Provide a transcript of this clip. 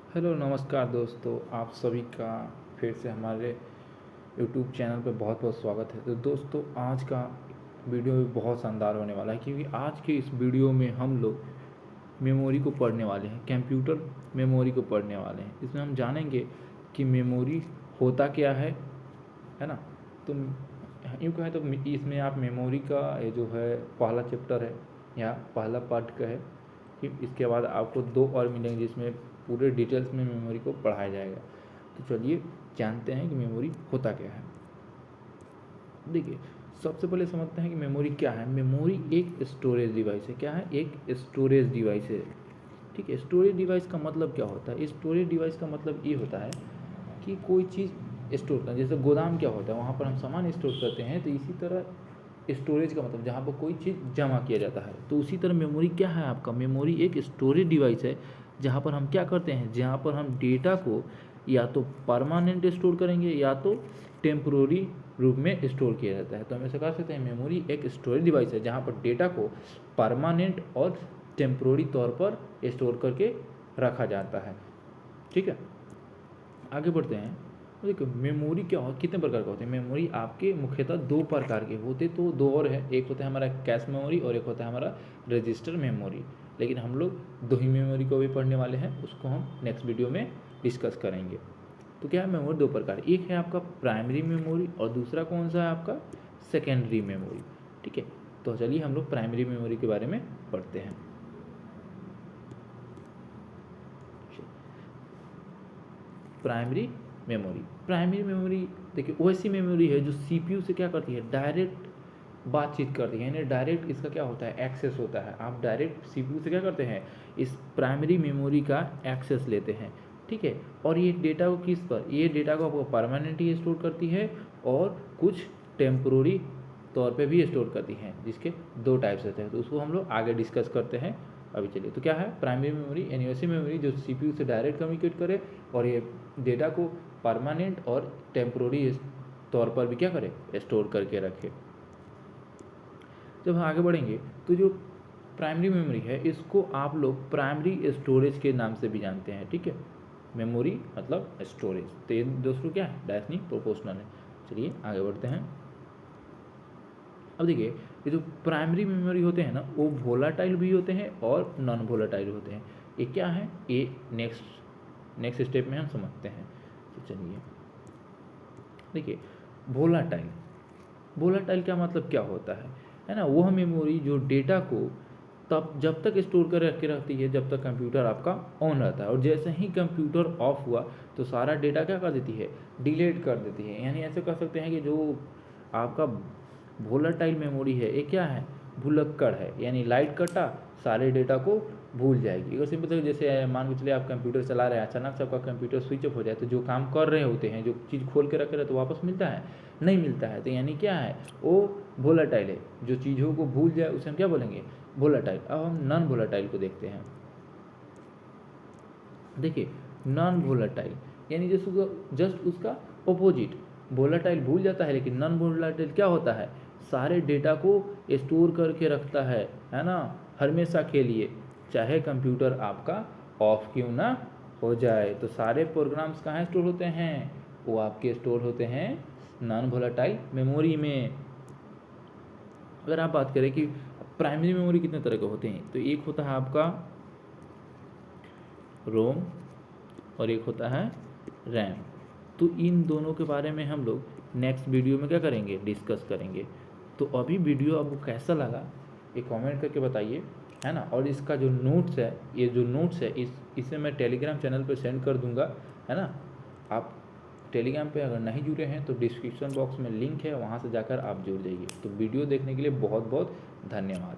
Hello नमस्कार दोस्तों, आप सभी का फिर से हमारे यूट्यूब चैनल पे बहुत बहुत स्वागत है। तो दोस्तों, आज का वीडियो भी बहुत शानदार होने वाला है, क्योंकि आज के इस वीडियो में हम लोग मेमोरी को पढ़ने वाले हैं, कंप्यूटर मेमोरी को पढ़ने वाले हैं। इसमें हम जानेंगे कि मेमोरी होता क्या है ना। तो यूँ कहें तो इसमें आप मेमोरी का ये जो है पहला चैप्टर है या पहला पार्ट का है। फिर इसके बाद आपको दो और मिलेंगे जिसमें पूरे डिटेल्स में मेमोरी को पढ़ाया जाएगा। तो चलिए जानते हैं कि मेमोरी होता क्या है। देखिए, सबसे पहले समझते हैं कि मेमोरी क्या है। मेमोरी एक स्टोरेज डिवाइस है। क्या है? एक स्टोरेज डिवाइस है। ठीक है, स्टोरेज डिवाइस का मतलब क्या होता है? स्टोरेज डिवाइस का मतलब ये होता है कि कोई चीज़ स्टोर करना। जैसे गोदाम क्या होता है, वहाँ पर हम सामान स्टोर करते हैं, तो इसी तरह स्टोरेज का मतलब जहाँ पर कोई चीज़ जमा किया जाता है। तो उसी तरह मेमोरी क्या है आपका? मेमोरी एक स्टोरेज डिवाइस है जहाँ पर हम क्या करते हैं, जहाँ पर हम डेटा को या तो परमानेंट स्टोर करेंगे या तो टेम्प्रोरी रूप में स्टोर किया जाता है। तो हम ऐसा कह सकते हैं मेमोरी एक स्टोरेज डिवाइस है जहाँ पर डेटा को परमानेंट और टेम्प्रोरी तौर पर स्टोर करके रखा जाता है। ठीक है, आगे बढ़ते हैं। देखो, मेमोरी क्या हो, कितने प्रकार का होते हैं। मेमोरी आपके मुख्यतः दो प्रकार के होते, तो दो और है। एक होता है हमारा कैश मेमोरी और एक होता है हमारा रजिस्टर मेमोरी। लेकिन हम लोग दो ही मेमोरी को भी पढ़ने वाले हैं, उसको हम नेक्स्ट वीडियो में डिस्कस करेंगे। तो क्या है, मेमोरी दो प्रकार, एक है आपका प्राइमरी मेमोरी और दूसरा कौन सा है आपका सेकेंडरी मेमोरी। ठीक है, तो चलिए हम लोग प्राइमरी मेमोरी के बारे में पढ़ते हैं। प्राइमरी मेमोरी देखिए वैसी मेमोरी है जो सीपीयू से क्या करती है, डायरेक्ट बातचीत करती है, यानी डायरेक्ट इसका क्या होता है, एक्सेस होता है। आप डायरेक्ट सीपीयू से क्या करते हैं, इस प्राइमरी मेमोरी का एक्सेस लेते हैं। ठीक है, और ये डेटा को किस पर, ये डेटा को आपको परमानेंटली स्टोर करती है और कुछ टेम्पोररी तौर पे भी स्टोर करती हैं, जिसके दो टाइप्स होते हैं। तो उसको हम लोग आगे डिस्कस करते हैं। अभी चलिए, तो क्या है प्राइमरी मेमोरी, यानी वैसी मेमोरी जो सीपीयू से डायरेक्ट कम्युनिकेट करे और ये डेटा को परमानेंट और टेम्पोररी तौर पर भी क्या करे, स्टोर करके रखे। जब हम आगे बढ़ेंगे तो जो प्राइमरी मेमोरी है इसको आप लोग प्राइमरी स्टोरेज के नाम से भी जानते हैं। ठीक है, मेमोरी मतलब स्टोरेज, तो ये दोस्तों क्या है, डायरेक्टली प्रोपोर्शनल है। चलिए आगे बढ़ते हैं। अब देखिए, ये जो प्राइमरी मेमोरी होते हैं ना, वो वोलाटाइल भी होते हैं और नॉन वोलाटाइल होते हैं। ये क्या है, ये नेक्स्ट स्टेप में हम समझते हैं। तो चलिए देखिए, वोलाटाइल वोलाटाइल का मतलब क्या होता है ना, वह मेमोरी जो डेटा को तब जब तक स्टोर कर रख के रखती है जब तक कंप्यूटर आपका ऑन रहता है, और जैसे ही कंप्यूटर ऑफ हुआ तो सारा डेटा क्या कर देती है, डिलीट कर देती है। यानी ऐसे कह सकते हैं कि जो आपका वोलाटाइल मेमोरी है ये क्या है, भुलक्कड़ है, यानी लाइट कटा सारे डेटा को भूल जाएगी। अगर सिंपल तरीके जैसे मान के चलिए आप कंप्यूटर चला रहे हैं, अचानक से आपका कंप्यूटर स्विच ऑफ हो जाए तो जो काम कर रहे होते हैं, जो चीज़ खोल के रखे रहे तो वापस मिलता है, नहीं मिलता है। तो यानी क्या है, वो वोलाटाइल है। जो चीज़ों को भूल जाए उसे हम क्या बोलेंगे, वोलाटाइल। अब हम नॉन वोलाटाइल को देखते हैं। देखिए, नॉन वोलाटाइल यानी जस्ट उसका अपोजिट। वोलाटाइल भूल जाता है, लेकिन नॉन वोलाटाइल क्या होता है, सारे डेटा को स्टोर करके रखता है ना, हमेशा के लिए, चाहे कंप्यूटर आपका ऑफ क्यों ना हो जाए। तो सारे प्रोग्राम्स कहाँ स्टोर होते हैं, वो आपके स्टोर होते हैं नॉन वोलाटाइल मेमोरी में। अगर आप बात करें कि प्राइमरी मेमोरी कितने तरह के होते हैं, तो एक होता है आपका रोम और एक होता है रैम। तो इन दोनों के बारे में हम लोग नेक्स्ट वीडियो में क्या करेंगे, डिस्कस करेंगे। तो अभी वीडियो आपको कैसा लगा ये कमेंट करके बताइए, है ना। और इसका जो नोट्स है, ये जो नोट्स है इसे मैं टेलीग्राम चैनल पर सेंड कर दूंगा, है ना। आप टेलीग्राम पे अगर नहीं जुड़े हैं तो डिस्क्रिप्शन बॉक्स में लिंक है, वहाँ से जाकर आप जुड़ जाइए। तो वीडियो देखने के लिए बहुत बहुत धन्यवाद।